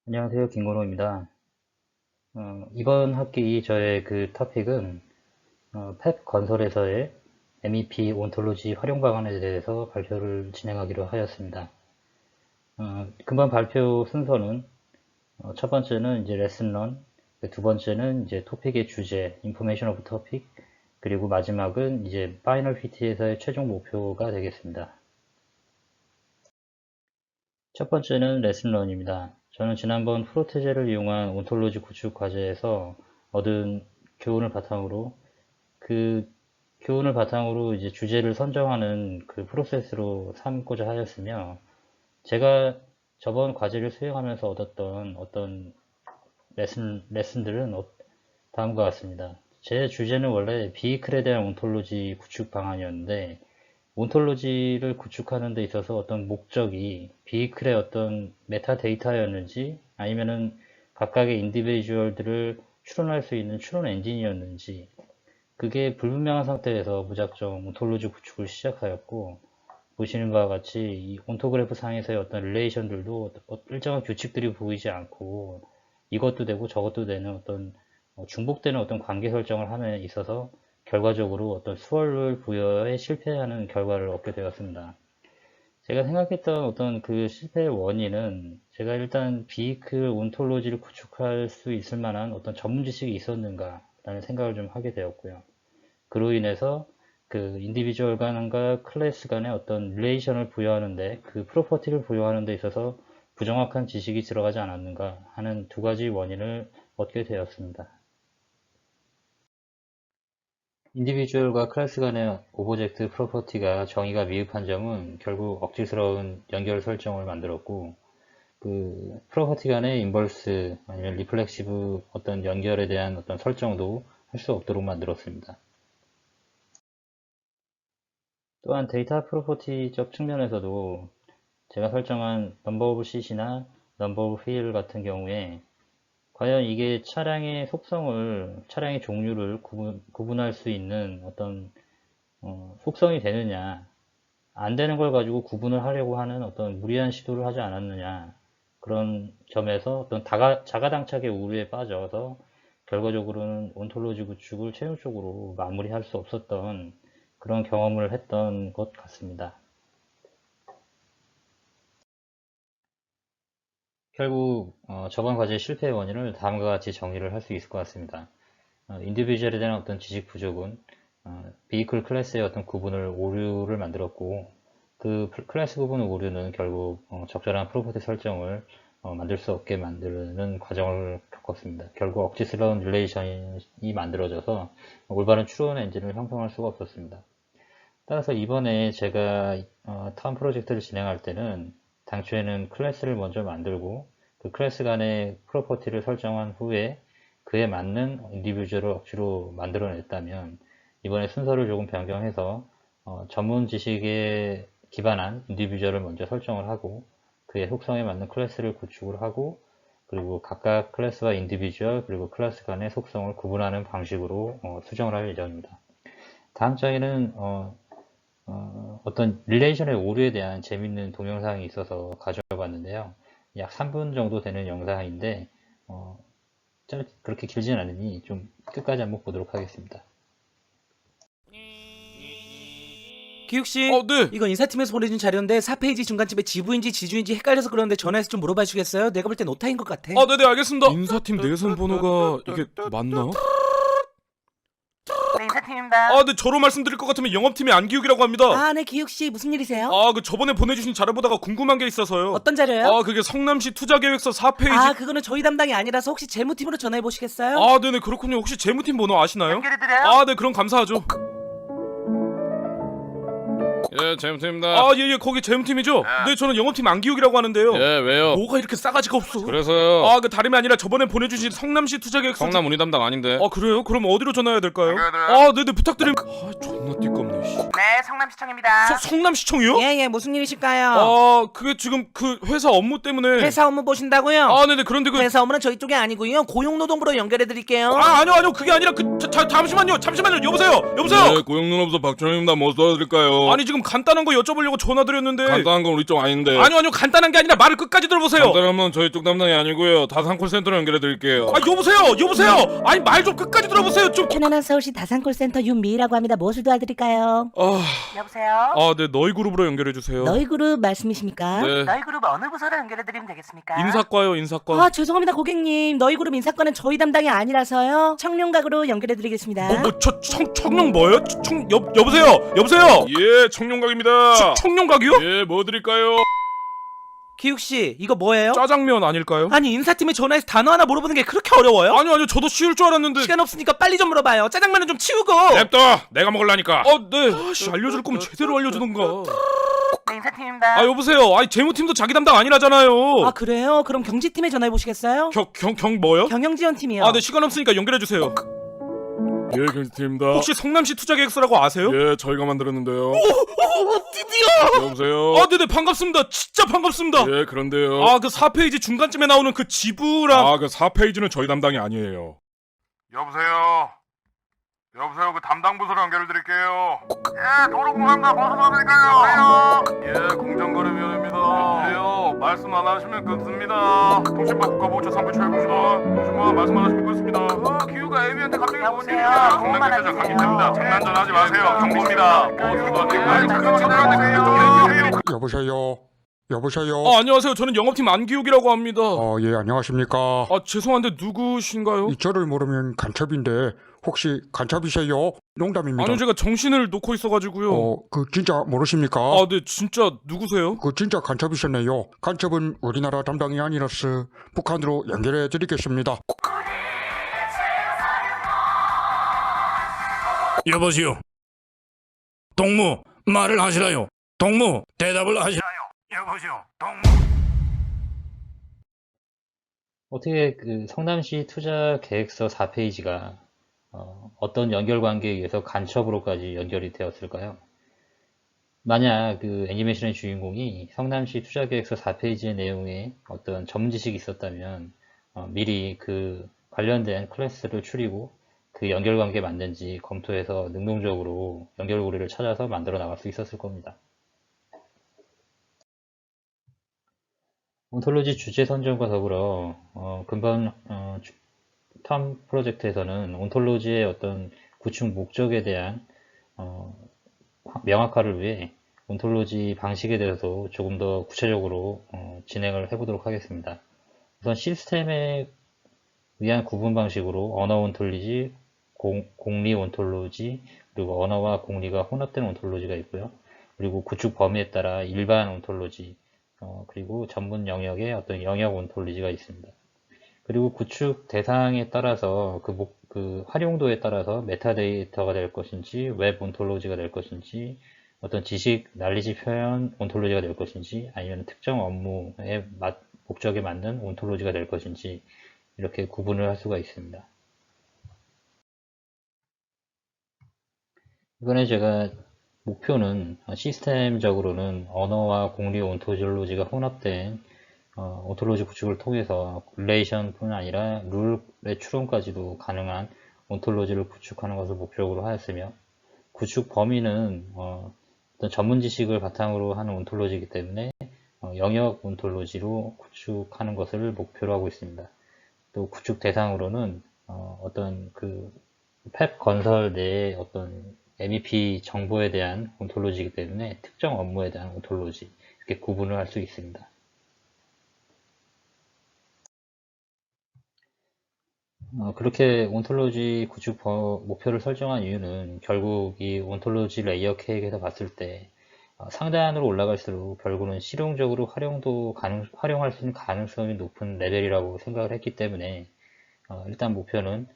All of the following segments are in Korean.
안녕하세요. 김건호입니다. 이번 학기 저의 그 토픽은 펩 건설에서의 MEP 온톨로지 활용 방안에 대해서 발표를 진행하기로 하였습니다. 금방 발표 순서는 첫 번째는 이제 레슨런, 두 번째는 이제 토픽의 주제, 인포메이션 오브 토픽, 그리고 마지막은 이제 파이널 PT에서의 최종 목표가 되겠습니다. 첫 번째는 레슨런입니다. 저는 지난번 프로테제를 이용한 온톨로지 구축 과제에서 얻은 교훈을 바탕으로 이제 주제를 선정하는 그 프로세스로 삼고자 하였으며, 제가 저번 과제를 수행하면서 얻었던 어떤 레슨들은 다음과 같습니다. 제 주제는 원래 비이클에 대한 온톨로지 구축 방안이었는데, 온톨로지를 구축하는 데 있어서 어떤 목적이 비이클의 어떤 메타 데이터였는지 아니면은 각각의 인디비주얼들을 추론할 수 있는 추론 엔진이었는지 그게 불분명한 상태에서 무작정 온톨로지 구축을 시작하였고, 보시는 바와 같이 이 온토그래프 상에서의 어떤 릴레이션들도 일정한 규칙들이 보이지 않고 이것도 되고 저것도 되는 어떤 중복되는 어떤 관계 설정을 함에 있어서 결과적으로 어떤 수월을 부여에 실패하는 결과를 얻게 되었습니다. 제가 생각했던 어떤 그 실패의 원인은 제가 일단 비이클 온톨로지를 구축할 수 있을 만한 어떤 전문 지식이 있었는가 라는 생각을 좀 하게 되었고요. 그로 인해서 그 인디비주얼 간과 클래스 간의 어떤 릴레이션을 부여하는데, 그 프로퍼티를 부여하는 데 있어서 부정확한 지식이 들어가지 않았는가 하는 두 가지 원인을 얻게 되었습니다. 인디비주얼과 클래스 간의 오브젝트 프로퍼티가 정의가 미흡한 점은 결국 억지스러운 연결 설정을 만들었고, 그 프로퍼티 간의 인버스 아니면 리플렉시브 어떤 연결에 대한 어떤 설정도 할 수 없도록 만들었습니다. 또한 데이터 프로퍼티적 측면에서도 제가 설정한 넘버 오브 쉿이나 넘버 오브 휠 같은 경우에 과연 이게 차량의 속성을, 차량의 종류를 구분할 수 있는 어떤 속성이 되느냐, 안 되는 걸 가지고 구분을 하려고 하는 어떤 무리한 시도를 하지 않았느냐, 그런 점에서 어떤 자가당착의 우려에 빠져서 결과적으로는 온톨로지 구축을 최종적으로 마무리할 수 없었던 그런 경험을 했던 것 같습니다. 결국 저번 과제의 실패의 원인을 다음과 같이 정리를 할 수 있을 것 같습니다. 인디비주얼에 대한 어떤 지식 부족은 비이클 클래스의 어떤 구분을 오류를 만들었고, 그 클래스 구분 오류는 결국 적절한 프로퍼티 설정을 만들 수 없게 만드는 과정을 겪었습니다. 결국 억지스러운 릴레이션이 만들어져서 올바른 추론 엔진을 형성할 수가 없었습니다. 따라서 이번에 제가 턴 프로젝트를 진행할 때는 당초에는 클래스를 먼저 만들고 그 클래스 간의 프로퍼티를 설정한 후에 그에 맞는 인디비주얼을 억지로 만들어냈다면, 이번에 순서를 조금 변경해서 전문 지식에 기반한 인디비주얼을 먼저 설정을 하고 그의 속성에 맞는 클래스를 구축을 하고, 그리고 각각 클래스와 인디비주얼 그리고 클래스 간의 속성을 구분하는 방식으로 수정을 할 예정입니다. 다음 장에는 어떤 릴레이션의 오류에 대한 재밌는 동영상이 있어서 가져와 봤는데요. 약 3분 정도 되는 영상인데 그렇게 길진 않으니 좀 끝까지 한번 보도록 하겠습니다. 기욱씨, 네. 이거 인사팀에서 보내준 자료인데 4페이지 중간쯤에 지부인지 지주인지 헷갈려서 그러는데 전화해서 좀 물어봐 주겠어요? 내가 볼 땐 오타인 것 같아. 네네, 알겠습니다. 인사팀 내선 번호가 이게 맞나? 네, 인사팀입니다. 네, 저로 말씀드릴 것 같으면 영업팀의 안기욱이라고 합니다. 아, 네, 기욱씨 무슨 일이세요? 그 저번에 보내주신 자료 보다가 궁금한 게 있어서요. 어떤 자료요? 그게 성남시 투자계획서 4페이지. 아, 그거는 저희 담당이 아니라서 혹시 재무팀으로 전화해 보시겠어요? 네네, 그렇군요. 혹시 재무팀 번호 아시나요? 연결해드려요? 네, 그럼 감사하죠. 예, 재무팀입니다. 예, 거기 재무팀이죠? 네, 저는 영업팀 안기욱이라고 하는데요. 예, 왜요? 뭐가 이렇게 싸가지가 없어? 그래서요. 그 다름이 아니라 저번에 보내주신 성남시 투자계획서. 성남 운이 담당 아닌데. 그래요? 그럼 어디로 전화해야 될까요? 네네, 부탁드립니다. 존나 띠껍네. 씨. 네, 성남시청입니다. 성남시청이요? 예, 무슨 일이실까요? 그게 지금 그 회사 업무 때문에. 회사 업무 보신다고요? 네네, 그런데 회사 업무는 저희 쪽이 아니고요. 고용노동부로 연결해드릴게요. 아니요, 그게 아니라 잠시만요, 여보세요? 네, 고용노동부서 박준호입니다. 뭐 도와드릴까요? 아니, 지금 간단한 거 여쭤보려고 전화드렸는데. 간단한 건 우리 쪽 아닌데. 아니요, 간단한 게 아니라 말을 끝까지 들어보세요. 간단한 건 저희 쪽 담당이 아니고요. 다산 콜센터로 연결해 드릴게요. 아, 여보세요. 아니, 말 좀 끝까지 들어보세요. 좀. 편안한 서울시 다산콜센터 윤미희라고 합니다. 무엇을 도와드릴까요? 여보세요? 네, 너희 그룹으로 연결해 주세요. 너희 그룹 말씀이십니까? 네. 너희 그룹 어느 부서로 연결해드리면 되겠습니까? 인사과요, 인사과. 아, 죄송합니다, 고객님. 너희 그룹 인사과는 저희 담당이 아니라서요. 청룡각으로 연결해드리겠습니다. 청룡 뭐요? 여보세요. 예, 청룡각입니다. 청룡각이요? 예, 뭐 드릴까요? 기욱씨 이거 뭐예요? 짜장면 아닐까요? 아니 인사팀에 전화해서 단어 하나 물어보는 게 그렇게 어려워요? 아니요, 저도 쉬울 줄 알았는데. 시간 없으니까 빨리 좀 물어봐요. 짜장면은 좀 치우고. 냅둬, 내가 먹으려니까. 네. 알려줄 거면 제대로 알려주던가. 네, 인사팀입니다. 아, 여보세요. 아니, 재무팀도 자기 담당 아니라잖아요. 아, 그래요? 그럼 경지팀에 전화해보시겠어요? 경 뭐요? 경영지원팀이요. 네, 시간 없으니까 연결해주세요. 예, 경제팀입니다. 혹시 성남시 투자계획서라고 아세요? 예, 저희가 만들었는데요. 드디어! 여보세요. 네네, 반갑습니다. 진짜 반갑습니다. 예, 그런데요. 그 4페이지 중간쯤에 나오는 그 지부랑. 그 4페이지는 저희 담당이 아니에요. 여보세요. 그 담당 부서로 연결해 드릴게요. 예, 도로공사입니다. 무슨 도와드릴까요? 예, 공정거래위원회입니다. 여보세요. 말씀 안 하시면 끊습니다. 통신부 국가보호처 3부 최고시다. 통신부가 말씀 안 하시면 끊습니다. 기후가 애비한테 갑자기 뭔 일이야? 성남 대표자 강기태입니다. 장난전 하지 마세요. 정보입니다. 무슨 도와드릴까요? 잠깐만 여보세요. 안녕하세요. 저는 영업팀 안기욱이라고 합니다. 예, 안녕하십니까. 죄송한데 누구신가요? 저를 모르면 간첩인데 혹시 간첩이세요? 농담입니다. 아니요, 제가 정신을 놓고 있어가지고요. 진짜 모르십니까? 네, 진짜 누구세요? 진짜 간첩이셨네요. 간첩은 우리나라 담당이 아니라서 북한으로 연결해 드리겠습니다. 여보시오. 동무 말을 하시라요. 동무 대답을 하시라요. 여보시오. 동무. 어떻게 그 성남시 투자 계획서 4페이지가 어떤 연결관계에 의해서 간첩으로까지 연결이 되었을까요? 만약 그 애니메이션의 주인공이 성남시 투자계획서 4페이지의 내용에 어떤 전문 지식이 있었다면 미리 그 관련된 클래스를 추리고 그 연결관계 맞는지 검토해서 능동적으로 연결고리를 찾아서 만들어 나갈 수 있었을 겁니다. 온톨로지 주제 선정과 더불어 금번 텀 프로젝트에서는 온톨로지의 어떤 구축 목적에 대한 명확화를 위해 온톨로지 방식에 대해서 조금 더 구체적으로 진행을 해보도록 하겠습니다. 우선 시스템에 의한 구분 방식으로 언어 온톨로지, 공리 온톨로지, 그리고 언어와 공리가 혼합된 온톨로지가 있고요. 그리고 구축 범위에 따라 일반 온톨로지, 그리고 전문 영역의 어떤 영역 온톨로지가 있습니다. 그리고 구축 대상에 따라서 그 활용도에 따라서 메타데이터가 될 것인지 웹 온톨로지가 될 것인지 어떤 지식, 난리지 표현 온톨로지가 될 것인지 아니면 특정 업무의 목적에 맞는 온톨로지가 될 것인지 이렇게 구분을 할 수가 있습니다. 이번에 제가 목표는 시스템적으로는 언어와 공리 온톨로지가 혼합된 온톨로지 구축을 통해서 릴레이션뿐 아니라 룰의 추론까지도 가능한 온톨로지를 구축하는 것을 목적으로 하였으며 구축 범위는 어떤 전문 지식을 바탕으로 하는 온톨로지이기 때문에 영역 온톨로지로 구축하는 것을 목표로 하고 있습니다. 또 구축 대상으로는 어떤 그 펩 건설 내의 어떤 MEP 정보에 대한 온톨로지이기 때문에 특정 업무에 대한 온톨로지 이렇게 구분을 할 수 있습니다. 그렇게 온톨로지 구축 목표를 설정한 이유는 결국 이 온톨로지 레이어 케이크에서 봤을 때 상단으로 올라갈수록 결국은 실용적으로 활용할 수 있는 가능성이 높은 레벨이라고 생각을 했기 때문에 일단 목표는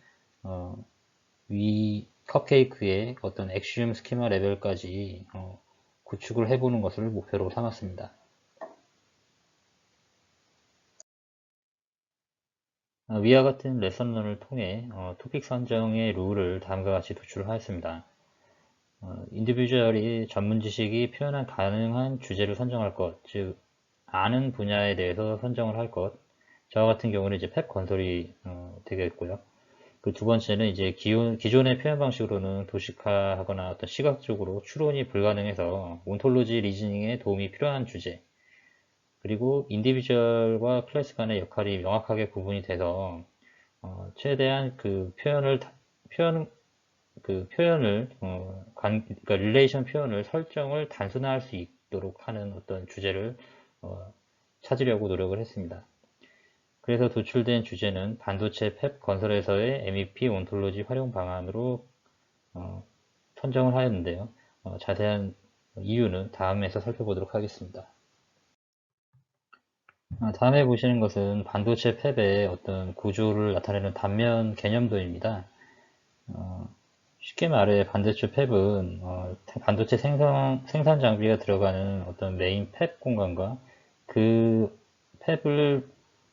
위 컵케이크의 어떤 엑시움 스키마 레벨까지 구축을 해보는 것을 목표로 삼았습니다. 위와 같은 레슨런을 통해 토픽 선정의 룰을 다음과 같이 도출하였습니다. 인디비주얼이 전문 지식이 표현한 가능한 주제를 선정할 것, 즉 아는 분야에 대해서 선정을 할 것. 저와 같은 경우는 이제 펩 건설이 되겠고요. 그 두 번째는 이제 기존의 표현 방식으로는 도식화하거나 어떤 시각적으로 추론이 불가능해서 온톨로지 리즈닝에 도움이 필요한 주제. 그리고 인디비주얼과 클래스 간의 역할이 명확하게 구분이 돼서 최대한 그러니까 릴레이션 표현을 설정을 단순화할 수 있도록 하는 어떤 주제를 찾으려고 노력을 했습니다. 그래서 도출된 주제는 반도체 팹 건설에서의 MEP 온톨로지 활용 방안으로 선정을 하였는데요. 자세한 이유는 다음에서 살펴보도록 하겠습니다. 다음에 보시는 것은 반도체 팹의 어떤 구조를 나타내는 단면 개념도입니다. 쉽게 말해 반도체 팹은 반도체 생산 장비가 들어가는 어떤 메인 팹 공간과 그 팹을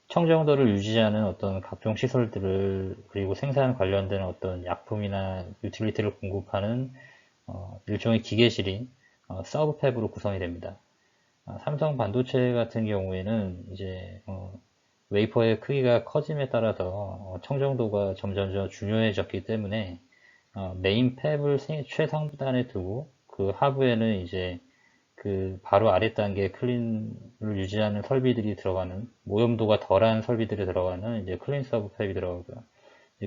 청정도를 유지하는 어떤 각종 시설들을 그리고 생산 관련된 어떤 약품이나 유틸리티를 공급하는 일종의 기계실인 서브 팹으로 구성이 됩니다. 삼성 반도체 같은 경우에는 이제 웨이퍼의 크기가 커짐에 따라서 청정도가 점점 중요해졌기 때문에 메인 팹을 최상단에 두고 그 하부에는 이제 그 바로 아래 단계 클린을 유지하는 설비들이 들어가는 오염도가 덜한 설비들이 들어가는 이제 클린 서브 팹이 들어가고요.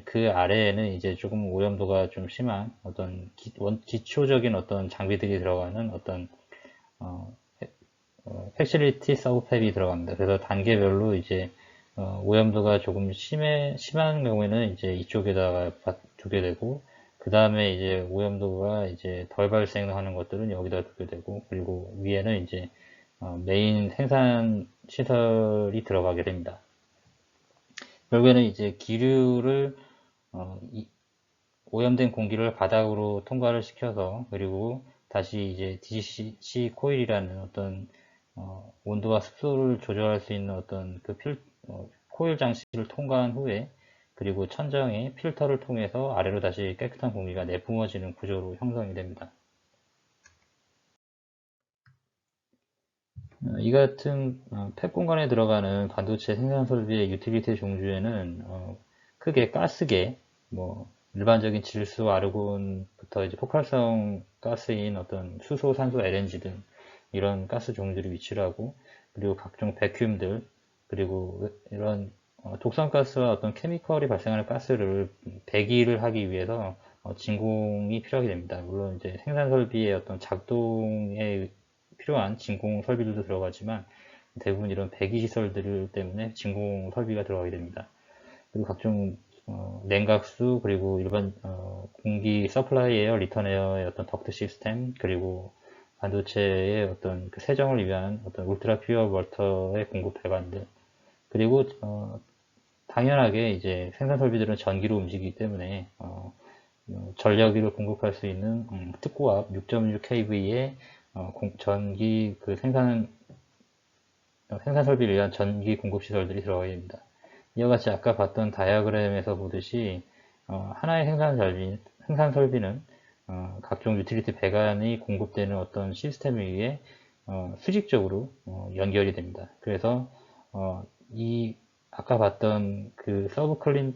그 아래에는 이제 조금 오염도가 좀 심한 어떤 기초적인 어떤 장비들이 들어가는 어떤 팩실리티 서브 팹이 들어갑니다. 그래서 단계별로 이제 오염도가 조금 심한 경우에는 이제 이쪽에다가 두게 되고, 그 다음에 이제 오염도가 이제 덜 발생하는 것들은 여기다 두게 되고, 그리고 위에는 이제 메인 생산 시설이 들어가게 됩니다. 결국에는 이제 기류를 오염된 공기를 바닥으로 통과를 시켜서, 그리고 다시 이제 DC 코일이라는 어떤 온도와 습도를 조절할 수 있는 어떤 그 코일 장치를 통과한 후에, 그리고 천정에 필터를 통해서 아래로 다시 깨끗한 공기가 내뿜어지는 구조로 형성이 됩니다. 이 같은 팹 공간에 들어가는 반도체 생산 설비의 유틸리티 종류에는 크게 가스계, 일반적인 질소, 아르곤부터 이제 폭발성 가스인 어떤 수소, 산소, LNG 등 이런 가스 종류들이 위치를 하고, 그리고 각종 백큐움들, 그리고 이런 독성가스와 어떤 케미컬이 발생하는 가스를 배기를 하기 위해서 진공이 필요하게 됩니다. 물론 이제 생산 설비의 어떤 작동에 필요한 진공 설비들도 들어가지만 대부분 이런 배기 시설들 때문에 진공 설비가 들어가게 됩니다. 그리고 각종 냉각수, 그리고 일반 공기 서플라이 에어, 리턴 에어의 어떤 덕트 시스템, 그리고 반도체의 어떤 그 세정을 위한 어떤 울트라 퓨어 워터의 공급 배관들, 그리고 당연하게 이제 생산 설비들은 전기로 움직이기 때문에 전력을 공급할 수 있는 특고압 6.6kV의 전기 그 생산 설비를 위한 전기 공급 시설들이 들어가야 됩니다. 이와 같이 아까 봤던 다이어그램에서 보듯이 하나의 생산 설비는 각종 유틸리티 배관이 공급되는 어떤 시스템 위에 수직적으로 연결이 됩니다. 그래서 이 아까 봤던 그 클린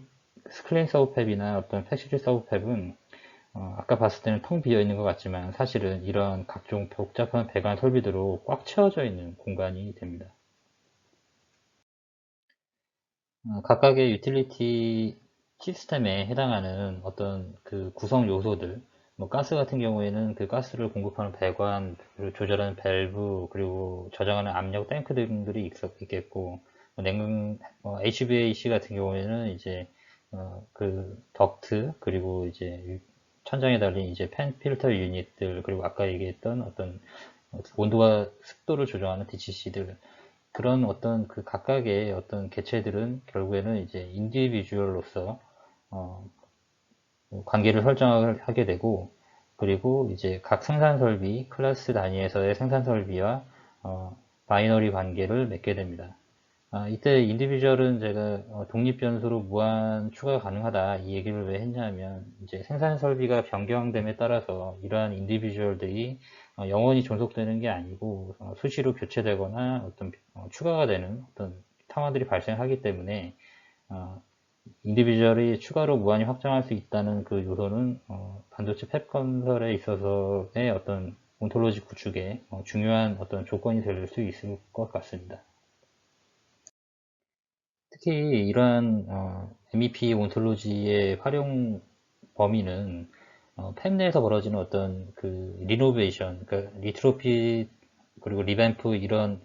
서브 팹이나 어떤 팩실리 서브 팹은 아까 봤을 때는 텅 비어 있는 것 같지만 사실은 이런 각종 복잡한 배관 설비들로 꽉 채워져 있는 공간이 됩니다. 각각의 유틸리티 시스템에 해당하는 어떤 그 구성 요소들, 가스 같은 경우에는 그 가스를 공급하는 배관, 그리고 조절하는 밸브, 그리고 저장하는 압력 탱크 등들이 있겠고, HVAC 같은 경우에는 이제 그 덕트, 그리고 이제 천장에 달린 이제 팬 필터 유닛들, 그리고 아까 얘기했던 어떤 온도와 습도를 조정하는 DCC들, 그런 어떤 그 각각의 어떤 개체들은 결국에는 이제 인디비주얼로서 관계를 설정하게 되고, 그리고 이제 각 생산 설비 클래스 단위에서의 생산 설비와 바이너리 관계를 맺게 됩니다. 이때 인디비주얼은 제가 독립 변수로 무한 추가 가능하다 이 얘기를 왜 했냐면, 이제 생산 설비가 변경됨에 따라서 이러한 인디비주얼들이 영원히 존속되는 게 아니고 수시로 교체되거나 어떤 추가가 되는 어떤 상황들이 발생하기 때문에 인디비주얼이 추가로 무한히 확장할 수 있다는 그 요소는 반도체 팹 건설에 있어서의 어떤 온톨로지 구축에 중요한 어떤 조건이 될 수 있을 것 같습니다. 특히 이러한 MEP 온톨로지의 활용 범위는 팹 내에서 벌어지는 어떤 그 리노베이션, 그러니까 리트로핏 그리고 리밴프 이런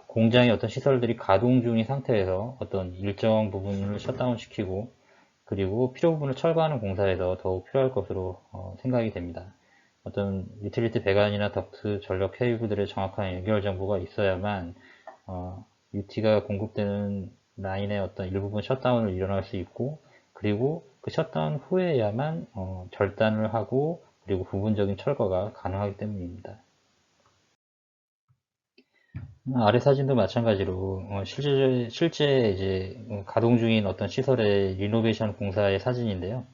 공장의 어떤 시설들이 가동 중인 상태에서 어떤 일정 부분을 셧다운 시키고 그리고 필요 부분을 철거하는 공사에서 더욱 필요할 것으로 생각이 됩니다. 어떤 유틸리티 배관이나 덕트, 전력 케이블들의 정확한 연결 정보가 있어야만 UT가 공급되는 라인의 어떤 일부분 셧다운을 일어날 수 있고 그리고 그 셧다운 후에야만 절단을 하고 그리고 부분적인 철거가 가능하기 때문입니다. 아래 사진도 마찬가지로 실제 이제 가동 중인 어떤 시설의 리노베이션 공사의 사진인데요.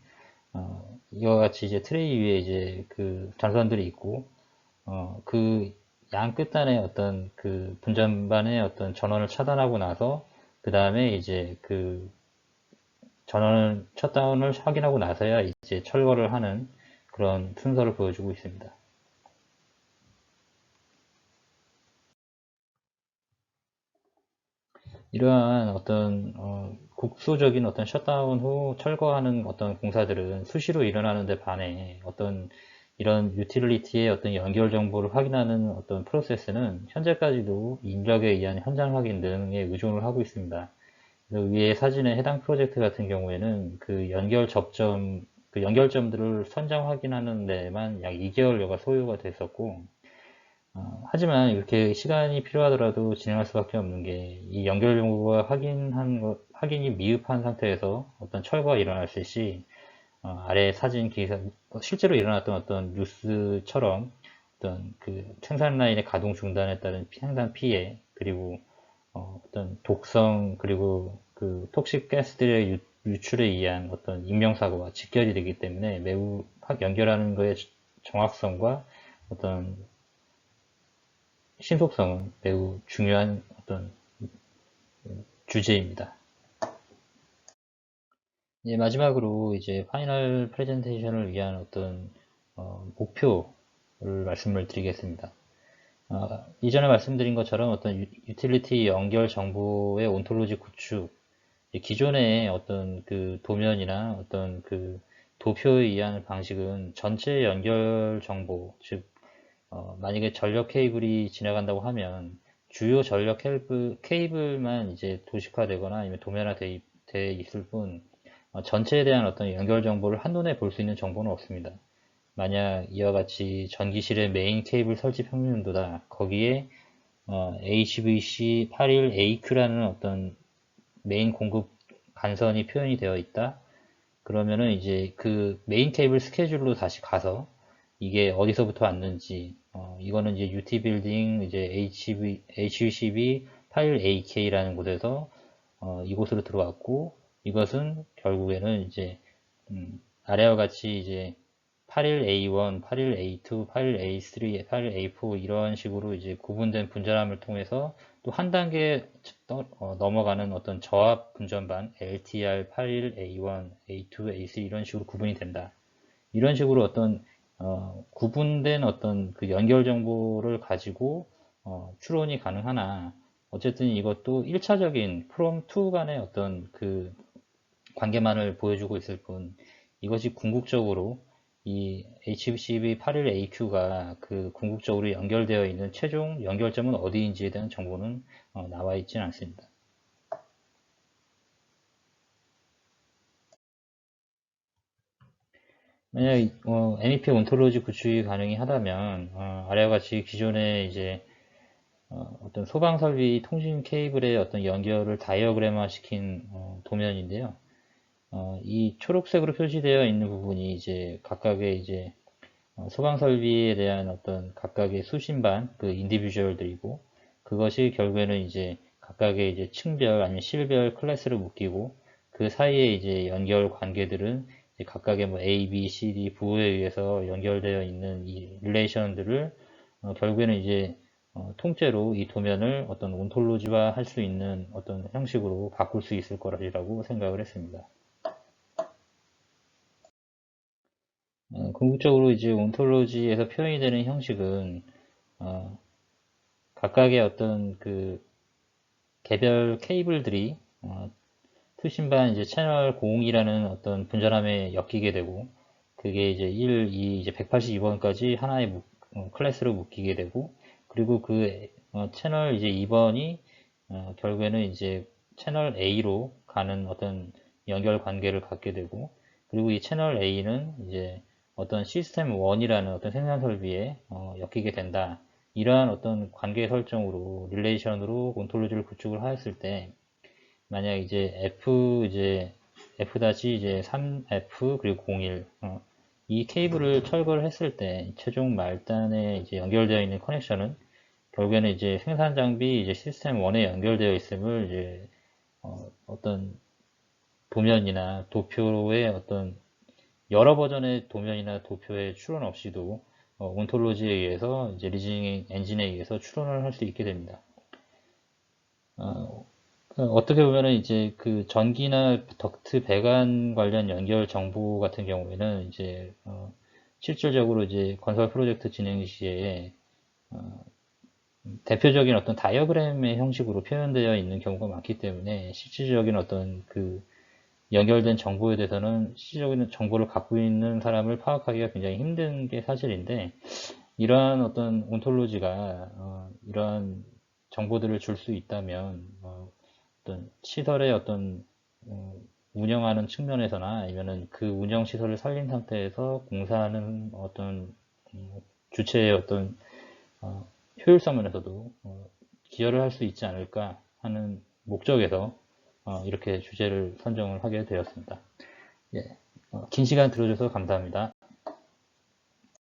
이와 같이 이제 트레이 위에 이제 그 전선들이 있고 그 양 끝단에 어떤 그 분전반의 어떤 전원을 차단하고 나서 그 다음에 이제 그 전원을 셧다운을 확인하고 나서야 이제 철거를 하는 그런 순서를 보여주고 있습니다. 이러한 어떤 국소적인 어떤 셧다운 후 철거하는 어떤 공사들은 수시로 일어나는데 반해 어떤 이런 유틸리티의 어떤 연결 정보를 확인하는 어떤 프로세스는 현재까지도 인력에 의한 현장 확인 등에 의존을 하고 있습니다. 위의 사진의 해당 프로젝트 같은 경우에는 그 연결 접점, 그 연결점들을 선장 확인하는 데만 약 2개월여가 소요가 됐었고, 하지만 이렇게 시간이 필요하더라도 진행할 수밖에 없는 게 이 연결 정보가 확인이 미흡한 상태에서 어떤 철거가 일어났을 시 아래 사진 기사 실제로 일어났던 어떤 뉴스처럼 어떤 그 생산 라인의 가동 중단에 따른 생산 피해 그리고 어떤 독성 그리고 그 톡식 가스들의 유출에 의한 어떤 인명사고와 직결이 되기 때문에 매우 연결하는 것의 정확성과 어떤 신속성은 매우 중요한 어떤 주제입니다. 예, 마지막으로 이제 파이널 프레젠테이션을 위한 어떤 목표를 말씀을 드리겠습니다. 이전에 말씀드린 것처럼 어떤 유틸리티 연결 정보의 온톨로지 구축, 기존의 어떤 그 도면이나 어떤 그 도표에 의한 방식은 전체 연결 정보, 즉 만약에 전력 케이블이 지나간다고 하면 주요 전력 케이블만 이제 도식화되거나 아니면 도면화돼 있을 뿐 전체에 대한 어떤 연결 정보를 한눈에 볼 수 있는 정보는 없습니다. 만약 이와 같이 전기실의 메인 케이블 설치 평면도다 거기에 HVC81AQ라는 어떤 메인 공급 간선이 표현이 되어 있다. 그러면은 이제 그 메인 케이블 스케줄로 다시 가서 이게 어디서부터 왔는지 이거는 이제 UT 빌딩 이제 HVCB81AK라는 곳에서 이곳으로 들어왔고 이것은 결국에는 이제 아래와 같이 이제 81A1, 81A2, 81A3, 81A4 이런 식으로 이제 구분된 분전함을 통해서 또 한 단계 넘어가는 어떤 저압 분전반 LTR 81A1, A2, A3 이런 식으로 구분이 된다. 이런 식으로 어떤 구분된 어떤 그 연결 정보를 가지고 추론이 가능하나 어쨌든 이것도 1차적인 from to 간의 어떤 그 관계만을 보여주고 있을 뿐 이것이 궁극적으로 이 HCB81AQ가 그 궁극적으로 연결되어 있는 최종 연결점은 어디인지에 대한 정보는 나와 있지는 않습니다. 만약 MEP 온톨로지 구축이 가능이 하다면 아래와 같이 기존의 이제 어떤 소방 설비 통신 케이블의 어떤 연결을 다이어그램화 시킨 도면인데요. 이 초록색으로 표시되어 있는 부분이 이제 각각의 이제 소방 설비에 대한 어떤 각각의 수신반 그 인디비주얼들이고 그것이 결국에는 이제 각각의 이제 층별 아니면 실별 클래스를 묶이고 그 사이에 이제 연결 관계들은 이제 각각의 뭐 A, B, C, D 부호에 의해서 연결되어 있는 이 릴레이션들을 결국에는 이제 통째로 이 도면을 어떤 온톨로지화 할 수 있는 어떤 형식으로 바꿀 수 있을 거라고 생각을 했습니다. 궁극적으로 이제 온톨로지에서 표현이 되는 형식은 각각의 어떤 그 개별 케이블들이 투신반 이제 채널 0이라는 어떤 분절함에 엮이게 되고, 그게 이제 1, 2, 이제 182번까지 하나의 클래스로 묶이게 되고, 그리고 그 채널 이제 2번이 결국에는 이제 채널 A로 가는 어떤 연결 관계를 갖게 되고, 그리고 이 채널 A는 이제 어떤 시스템 1이라는 어떤 생산 설비에 엮이게 된다. 이러한 어떤 관계 설정으로 릴레이션으로 온톨로지를 구축을 하였을 때, 만약 이제 F 이제 3F 그리고 01 이 케이블을 철거를 했을 때 최종 말단에 이제 연결되어 있는 커넥션은 결국에는 이제 생산 장비 이제 시스템 1에 연결되어 있음을 이제 어떤 도면이나 도표의 어떤 여러 버전의 도면이나 도표의 추론 없이도 온톨로지에 의해서 이제 리즈닝 엔진에 의해서 추론을 할 수 있게 됩니다. 어떻게 보면은 이제 그 전기나 덕트 배관 관련 연결 정보 같은 경우에는 이제 실질적으로 이제 건설 프로젝트 진행 시에 대표적인 어떤 다이어그램의 형식으로 표현되어 있는 경우가 많기 때문에 실질적인 어떤 그 연결된 정보에 대해서는 실질적인 정보를 갖고 있는 사람을 파악하기가 굉장히 힘든 게 사실인데, 이러한 어떤 온톨로지가 이러한 정보들을 줄 수 있다면 어떤 시설의 어떤 운영하는 측면에서나 아니면은 그 운영 시설을 살린 상태에서 공사하는 어떤 주체의 어떤 효율성 면에서도 기여를 할 수 있지 않을까 하는 목적에서 이렇게 주제를 선정을 하게 되었습니다. 예, 긴 시간 들어줘서 감사합니다.